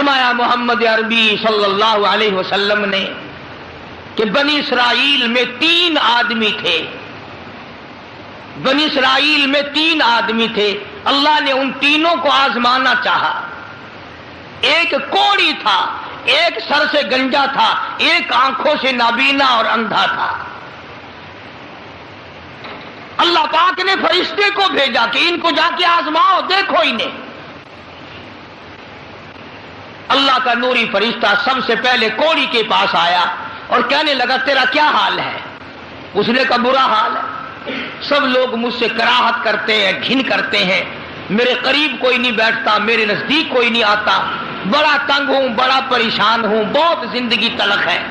فرمایا محمد عربی صلی اللہ علیہ وسلم نے کہ بنی اسرائیل میں 3 آدمی تھے، بنی اسرائیل میں 3 آدمی تھے، اللہ نے ان تینوں کو آزمانا چاہا۔ ایک کوڑی تھا، ایک سر سے گنجا تھا، ایک آنکھوں سے نابینا اور اندھا تھا۔ اللہ پاک نے فرشتے کو بھیجا کہ ان کو جا کے آزماؤ، دیکھو انہیں۔ اللہ کا نوری فرشتہ سب سے پہلے کوڑی کے پاس آیا اور کہنے لگا تیرا کیا حال ہے؟ اس نے کہا برا حال ہے، سب لوگ مجھ سے کراہت کرتے ہیں، گھن کرتے ہیں، میرے قریب کوئی نہیں بیٹھتا، میرے نزدیک کوئی نہیں آتا، بڑا تنگ ہوں، بڑا پریشان ہوں، بہت زندگی تلخ ہے،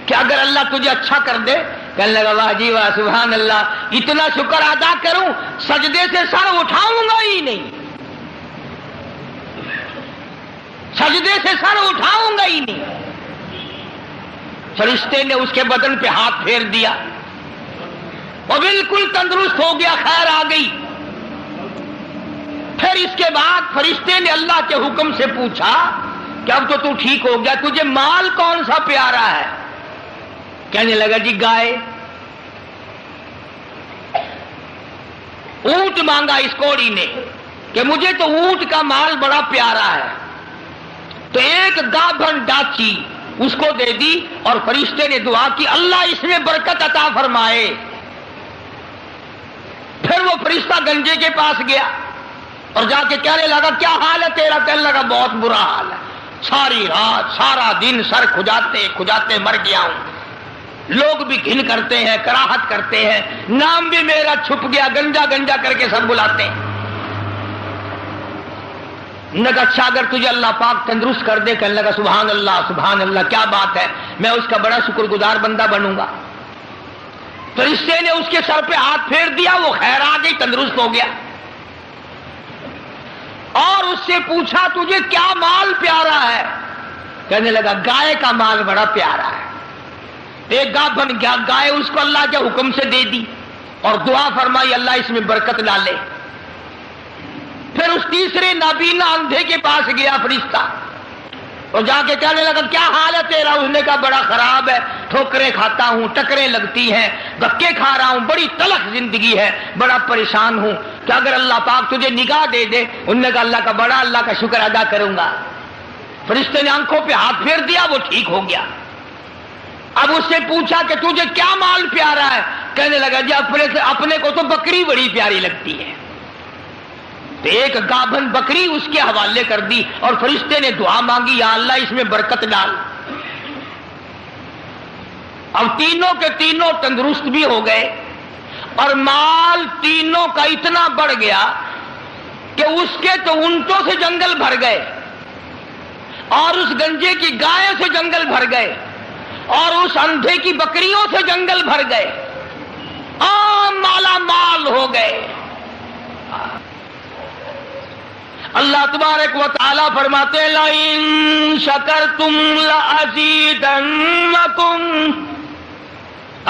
کہ اگر اللہ تجھے اچھا کر دے۔ کہنے لگا واہ جی واہ سبحان اللہ، اتنا شکر ادا کروں سجدے سے سر اٹھاؤں گا ہی نہیں، سجدے سے سر اٹھاؤں گا ہی نہیں۔ فرشتے نے اس کے بدن پہ ہاتھ پھیر دیا، وہ بالکل تندرست ہو گیا، خیر آ گئی۔ پھر اس کے بعد فرشتے نے اللہ کے حکم سے پوچھا کہ اب تو ٹھیک ہو گیا، تجھے مال کون سا پیارا ہے؟ کہنے لگا جی گائے۔ اونٹ مانگا اس کوڑی نے کہ مجھے تو اونٹ کا مال بڑا پیارا ہے، تو ایک گابھن ڈاچی اس کو دے دی، اور فرشتے نے دعا کی اللہ اس میں برکت عطا فرمائے۔ پھر وہ فرشتہ گنجے کے پاس گیا اور جا کے کہنے لگا کیا حال ہے تیرا؟ کہنے لگا بہت برا حال ہے، ساری رات سارا دن سر کھجاتے کھجاتے مر گیا ہوں، لوگ بھی گھن کرتے ہیں، کراہت کرتے ہیں، نام بھی میرا چھپ گیا، گنجا گنجا کر کے سب بلاتے ہیں۔ نے کہا اچھا اگر تجھے اللہ پاک تندرست کر دے؟ کہنے لگا سبحان اللہ کیا بات ہے، میں اس کا بڑا شکر گزار بندہ بنوں گا۔ فرشتے نے اس کے سر پہ ہاتھ پھیر دیا، وہ خیر آ گئی، تندرست ہو گیا۔ اور اس سے پوچھا تجھے کیا مال پیارا ہے؟ کہنے لگا گائے کا مال بڑا پیارا ہے۔ ایک گابھن گائے اس کو اللہ کے حکم سے دے دی اور دعا فرمائی اللہ اس میں برکت ڈالے۔ پھر اس تیسرے نابینا اندھے کے پاس گیا فرشتہ اور جا کے کہنے لگا کیا حال ہے تیرا؟ اس نے کہا بڑا خراب ہے، ٹھوکریں کھاتا ہوں، ٹکریں لگتی ہیں، دھکے کھا رہا ہوں، بڑی تلخ زندگی ہے، بڑا پریشان ہوں، کہ اگر اللہ پاک تجھے نگاہ دے دے۔ انہوں نے کہا اللہ کا شکر ادا کروں گا۔ فرشتے نے آنکھوں پہ ہاتھ پھیر دیا، وہ ٹھیک ہو گیا۔ اب اس سے پوچھا کہ تجھے کیا مال پیارا ہے؟ کہنے لگا جی اپنے کو تو بکری بڑی پیاری لگتی ہے۔ تو ایک گابھن بکری اس کے حوالے کر دی اور فرشتے نے دعا مانگی یا اللہ اس میں برکت ڈال۔ اب تینوں کے تینوں تندرست بھی ہو گئے اور مال تینوں کا اتنا بڑھ گیا کہ اس کے تو اونٹوں سے جنگل بھر گئے اور اس گنجے کی گائے سے جنگل بھر گئے اور اس اندھے کی بکریوں سے جنگل بھر گئے، عام مالا مال ہو گئے۔ اللہ تبارک و تعالی فرماتے ہیں لَئِن شَكَرْتُمْ لَأَزِيدَنَّكُمْ،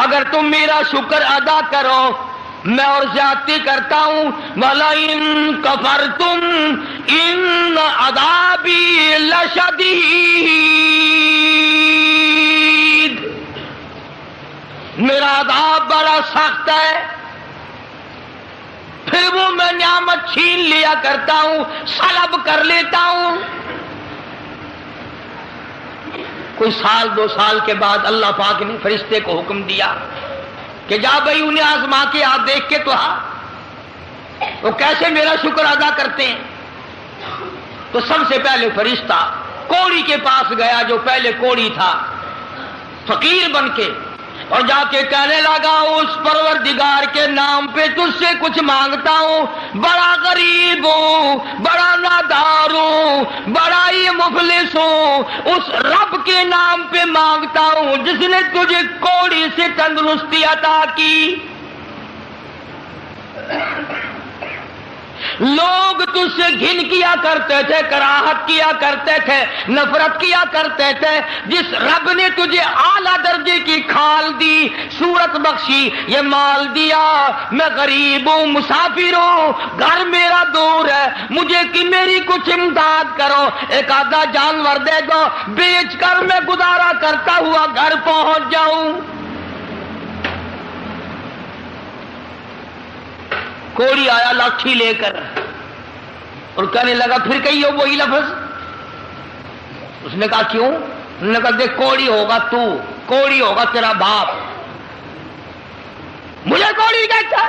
اگر تم میرا شکر ادا کرو میں اور زیادتی کرتا ہوں، وَلَئِن كَفَرْتُمْ إِنَّ عَذَابِي لَشَدِيدٌ، میرا عذاب بڑا سخت ہے۔ پھر وہ میں نعمت چھین لیا کرتا ہوں، سلب کر لیتا ہوں۔ کوئی سال 2 سال کے بعد اللہ پاک نے فرشتے کو حکم دیا کہ جا بھائی انہیں آزما کے آ، دیکھ کے تو وہ کیسے میرا شکر ادا کرتے ہیں۔ تو سب سے پہلے فرشتہ کوڑی کے پاس گیا جو پہلے کوڑی تھا، فقیر بن کے، اور جا کے کہنے لگا اس پروردگار کے نام پہ تجھ سے کچھ مانگتا ہوں، بڑا غریب ہوں، بڑا نادار ہوں، بڑا ہی مفلس ہوں، اس رب کے نام پہ مانگتا ہوں جس نے تجھے کوڑی سے تندرستی عطا کی۔ لوگ تجھ سے گھن کیا کرتے تھے، کراہت کیا کرتے تھے، نفرت کیا کرتے تھے۔ جس رب نے تجھے اعلیٰ درجے کی کھال دی، صورت بخشی، یہ مال دیا، میں غریب ہوں، مسافر ہوں، گھر میرا دور ہے، مجھے کہ میری کچھ امداد کرو، ایک آدھا جانور دے دو، بیچ کر میں گزارا کرتا ہوا گھر پہنچ جاؤں۔ کوڑی آیا لاٹھی لے کر اور کہنے لگا پھر کہیے وہی لفظ۔ اس نے کہا کیوں؟ انہوں نے کہا دیکھ کوڑی ہوگا تو، کوڑی ہوگا تیرا باپ، مجھے کوڑی کہتا،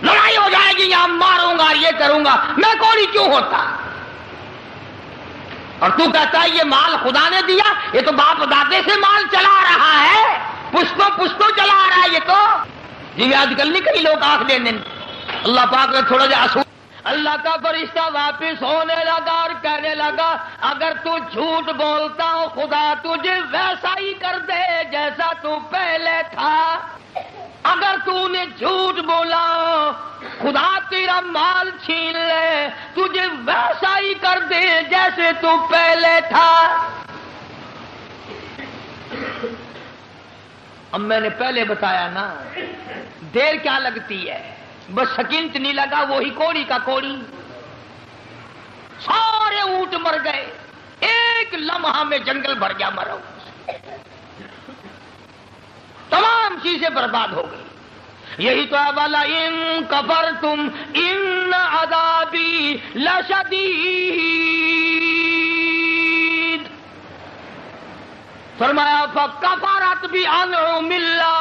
لڑائی ہو جائے گی یہاں، ماروں گا، یہ کروں گا، میں کوڑی کیوں ہوتا؟ اور تو کہتا ہے یہ مال خدا نے دیا، یہ تو باپ دادے سے مال چلا رہا ہے، پشتوں پشتوں چلا رہا ہے یہ تو۔ جی آج کل نہیں کئی لوگ آنکھ دینے، اللہ پاک نے تھوڑا جا اصول۔ اللہ کا فرشتہ واپس ہونے لگا اور کہنے لگا اگر تو جھوٹ بولتا ہو خدا تجھے ویسا ہی کر دے جیسا تو پہلے تھا۔ اگر تو نے جھوٹ بولا خدا تیرا مال چھین لے، تجھے ویسا ہی کر دے جیسے تو پہلے تھا۔ اب میں نے پہلے بتایا نا، دیر کیا لگتی ہے، بس سکنت نہیں لگا، وہی کوڑی کا کوڑی، سارے اونٹ مر گئے، ایک لمحہ میں جنگل بھر گیا مرا، تمام چیزیں برباد ہو گئی۔ یہی تو ہے والا ان کفرتم ان عذابی لشدید، فرمایا فکفرت بانعم اللہ،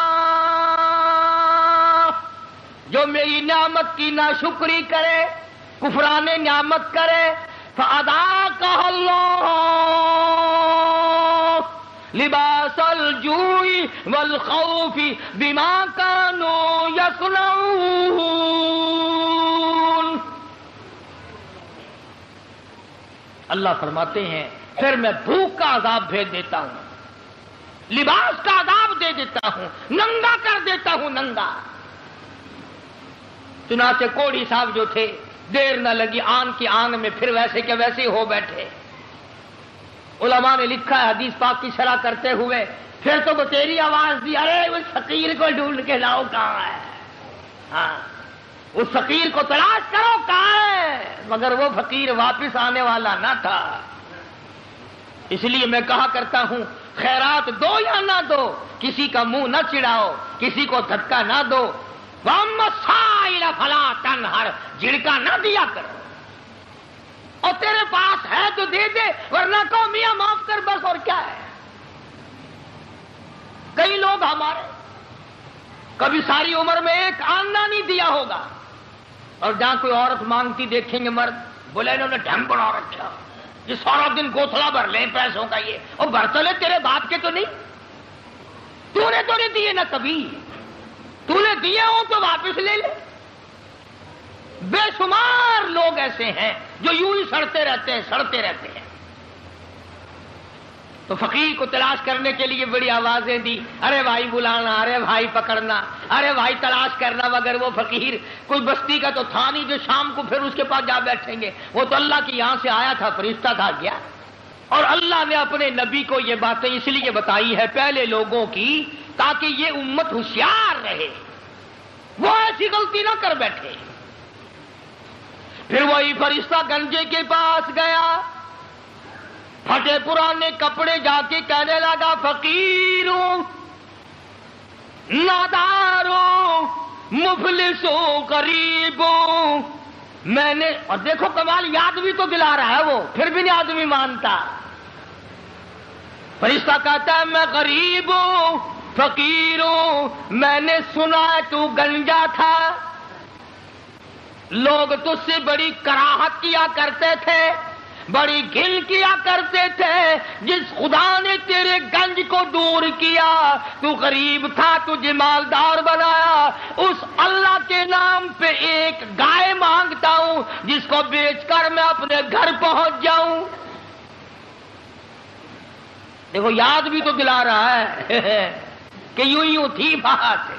جو میری نعمت کی ناشکری کرے، کفران نعمت کرے، فاذاقها اللہ لباس الجوع والخوف بما كانوا يصنعون۔ اللہ فرماتے ہیں پھر میں بھوک کا عذاب بھیج دیتا ہوں، لباس کا عذاب دے دیتا ہوں، ننگا کر دیتا ہوں، ننگا۔ چنانچہ کوڑی صاحب جو تھے دیر نہ لگی، آن کی آن میں پھر ویسے کے ویسے ہو بیٹھے۔ علماء نے لکھا ہے حدیث پاک کی شرح کرتے ہوئے، پھر تو بتیری آواز دی، ارے اس فقیر کو ڈھونڈ کے لاؤ کہاں ہے، ہاں اس فقیر کو تلاش کرو کہاں ہے، مگر وہ فقیر واپس آنے والا نہ تھا۔ اس لیے میں کہا کرتا ہوں خیرات دو یا نہ دو، کسی کا منہ نہ چڑھاؤ، کسی کو دھکا نہ دو، وَأَمَّا السَّائِلَ فَلَا تَنْهَرْ، جھڑکا نہ دیا کرو، اور تیرے پاس ہے تو دے دے، ورنہ کہو میاں معاف کر بس، اور کیا ہے۔ کئی لوگ ہمارے کبھی ساری عمر میں ایک آنا نہیں دیا ہوگا، اور جہاں کوئی عورت مانگتی دیکھیں گے مرد، بولے انہوں نے ڈھم بنا رکھا، یہ سارا دن گوتھلا بھر لیں پیسوں کا، یہ اور برتن لے تیرے باپ کے تو نہیں، تو نے تو نہیں دیے نہ کبھی، تو نے دیے ہو تو واپس لے لے۔ بے شمار لوگ ایسے ہیں جو یوں ہی سڑتے رہتے ہیں، سڑتے رہتے ہیں۔ تو فقیر کو تلاش کرنے کے لیے بڑی آوازیں دی، ارے بھائی بلانا، ارے بھائی پکڑنا، ارے بھائی تلاش کرنا، مگر وہ فقیر کوئی بستی کا تو تھا نہیں جو شام کو پھر اس کے پاس جا بیٹھیں گے، وہ تو اللہ کی یہاں سے آیا تھا، فرشتہ تھا گیا۔ اور اللہ نے اپنے نبی کو یہ باتیں اس لیے بتائی ہے پہلے لوگوں کی، تاکہ یہ امت ہوشیار رہے، وہ ایسی غلطی نہ کر بیٹھے۔ پھر وہی فرشتہ گنجے کے پاس گیا، پھٹے پرانے کپڑے جا کے کہنے لگا فقیروں، ناداروں، مفلسوں، غریبوں، میں نے، اور دیکھو کمال یاد بھی تو دلا رہا ہے وہ، پھر بھی نہیں آدمی مانتا۔ فرشتہ کہتا ہے میں غریب ہوں، فقیر ہوں، میں نے سنا ہے تو گنجا تھا، لوگ تجھ سے بڑی کراہت کیا کرتے تھے، بڑی گھن کیا کرتے تھے، جس خدا نے تیرے گنج کو دور کیا، تو غریب تھا تجھے مالدار بنایا، اس اللہ کے نام پہ ایک گائے مانگتا ہوں جس کو بیچ کر میں اپنے گھر پہنچ جاؤں۔ دیکھو یاد بھی تو دلا رہا ہے کہ یوں تھی بات ہے۔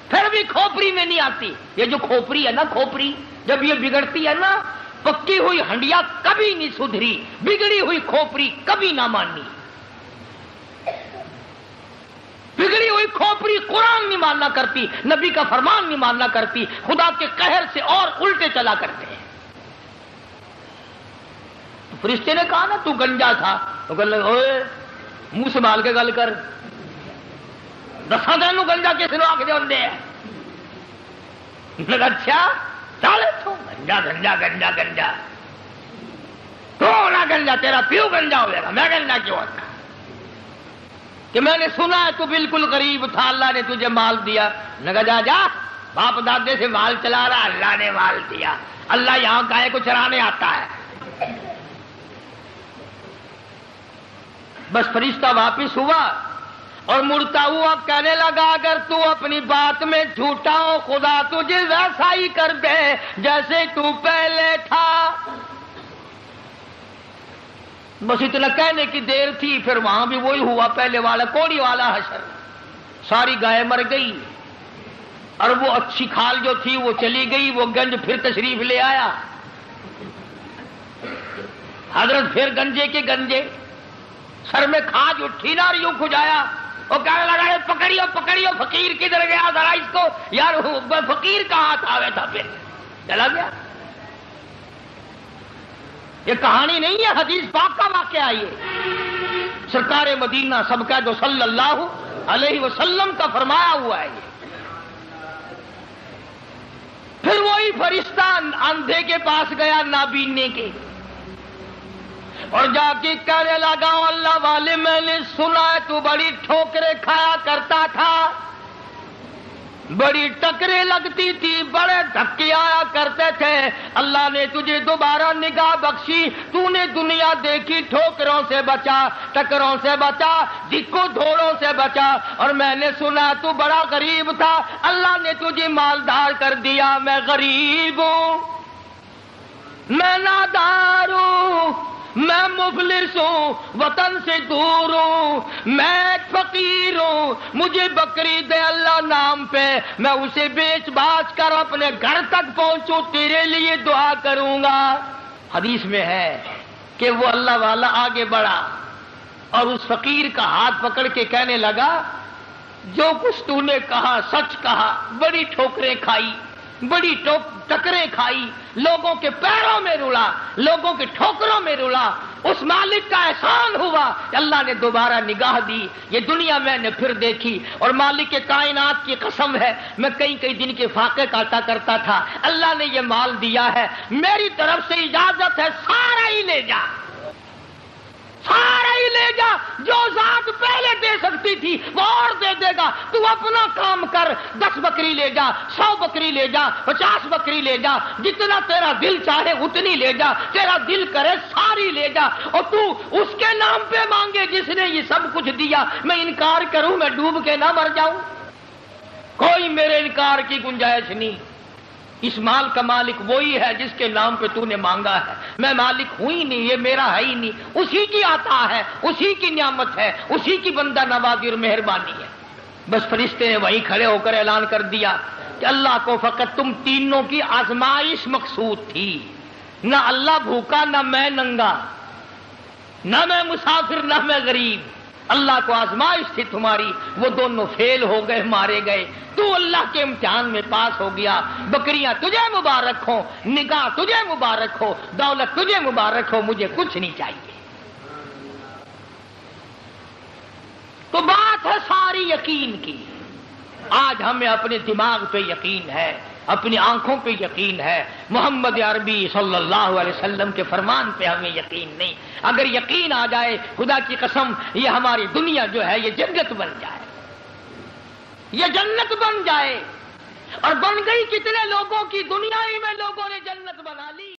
پھر بھی کھوپڑی میں نہیں آتی. یہ جو کھوپڑی ہے نا، کھوپڑی جب یہ بگڑتی ہے نا، پکی ہوئی ہنڈیا کبھی نہیں سدھری، بگڑی ہوئی کھوپڑی کبھی نہ مانی. بگڑی ہوئی کھوپڑی قرآن نہیں ماننا کرتی، نبی کا فرمان نہیں ماننا کرتی، خدا کے قہر سے اور الٹے چلا کرتے ہیں. فرشتے نے کہا نا تو گنجا تھا، تو کہنے لگا اوے منہ سنبھال کے گل کر، دسا تینوں گنجا کس نے آخ دے. اچھا چل تو گنجا گنجا گنجا گنجا تو نہ گنجا، تیرا پیو گنجا ہو جائے گا، میں گنجا کیوں ہوتا کہ میں نے سنا ہے تو بالکل غریب تھا، اللہ نے تجھے مال دیا. نے کہا جا باپ دادے سے مال چلا رہا، اللہ نے مال دیا. اللہ یہاں گائے کو چرانے آتا ہے. بس فرشتہ واپس ہوا اور مڑتا ہوا کہنے لگا اگر تو اپنی بات میں جھوٹا ہو خدا تجھے ویسا ہی کر دے جیسے تو پہلے تھا. بس اتنا کہنے کی دیر تھی، پھر وہاں بھی وہی ہوا پہلے والا کوڑی والا حشر. ساری گائے مر گئی اور وہ اچھی کھال جو تھی وہ چلی گئی. وہ گنج پھر تشریف لے آیا. حضرت پھر گنجے کے گنجے، سر میں کھاج اٹھی نا اور یوں کھجایا. وہ کہنے لگا پکڑیو پکڑیو، فقیر کدھر گیا ذرا اس کو. یار فقیر کہاں تھا ویسا، پھر چلا گیا. یہ کہانی نہیں ہے، حدیث پاک کا واقعہ. یہ سرکار مدینہ سب کا جو صلی اللہ علیہ وسلم کا فرمایا ہوا ہے. پھر وہی فرشتہ اندھے کے پاس گیا نابینے کے، اور جا کے کہنے لگا اللہ والے میں نے سنا ہے تو بڑی ٹھوکریں کھایا کرتا تھا، بڑی ٹکریں لگتی تھی، بڑے دھکے آیا کرتے تھے. اللہ نے تجھے دوبارہ نگاہ بخشی، تو نے دنیا دیکھی، ٹھوکروں سے بچا، ٹکروں سے بچا، دکو دھوڑوں سے بچا. اور میں نے سنا تو بڑا غریب تھا، اللہ نے تجھے مالدار کر دیا. میں غریب ہوں، میں نادار ہوں، میں مفلس ہوں، وطن سے دور ہوں، میں ایک فقیر ہوں. مجھے بکری دے اللہ نام پہ، میں اسے بیچ باچ کر اپنے گھر تک پہنچوں، تیرے لیے دعا کروں گا. حدیث میں ہے کہ وہ اللہ والا آگے بڑھا اور اس فقیر کا ہاتھ پکڑ کے کہنے لگا جو کچھ تو نے کہا سچ کہا. بڑی ٹھوکریں کھائی، بڑی ٹکریں کھائی، لوگوں کے پیروں میں رلا، لوگوں کے ٹھوکروں میں رلا. اس مالک کا احسان ہوا کہ اللہ نے دوبارہ نگاہ دی. یہ دنیا میں نے پھر دیکھی، اور مالک کے کائنات کی قسم ہے میں کئی دن کے فاقے کاٹا کرتا تھا. اللہ نے یہ مال دیا ہے، میری طرف سے اجازت ہے سارا ہی لے جا، سارا ہی لے جا. جو ذات پہلے دے سکتی تھی وہ اور دے دے گا. تو اپنا کام کر، 10 بکری لے جا، 100 بکری لے جا، 50 بکری لے جا، جتنا تیرا دل چاہے اتنی لے جا، تیرا دل کرے ساری لے جا. اور تو اس کے نام پہ مانگے جس نے یہ سب کچھ دیا. میں انکار کروں، میں ڈوب کے نہ مر جاؤں. کوئی میرے انکار کی گنجائش نہیں. اس مال کا مالک وہی ہے جس کے نام پہ تو نے مانگا ہے. میں مالک ہوں ہی نہیں، یہ میرا ہے ہی نہیں. اسی کی عطا ہے، اسی کی نعمت ہے، اسی کی بندہ نوازی اور مہربانی ہے. بس فرشتے نے وہیں کھڑے ہو کر اعلان کر دیا کہ اللہ کو فقط تم تینوں کی آزمائش مقصود تھی. نہ اللہ بھوکا، نہ میں ننگا، نہ میں مسافر، نہ میں غریب. اللہ کو آزمائش تھی تمہاری، وہ دونوں فیل ہو گئے، مارے گئے. تو اللہ کے امتحان میں پاس ہو گیا. بکریاں تجھے مبارک ہو، نگاہ تجھے مبارک ہو، دولت تجھے مبارک ہو، مجھے کچھ نہیں چاہیے. تو بات ہے ساری یقین کی. آج ہمیں اپنے دماغ پہ یقین ہے، اپنی آنکھوں پہ یقین ہے، محمد عربی صلی اللہ علیہ وسلم کے فرمان پہ ہمیں یقین نہیں. اگر یقین آ جائے خدا کی قسم یہ ہماری دنیا جو ہے یہ جنت بن جائے، یہ جنت بن جائے. اور بن گئی کتنے لوگوں کی، دنیا ہی میں لوگوں نے جنت بنا لی.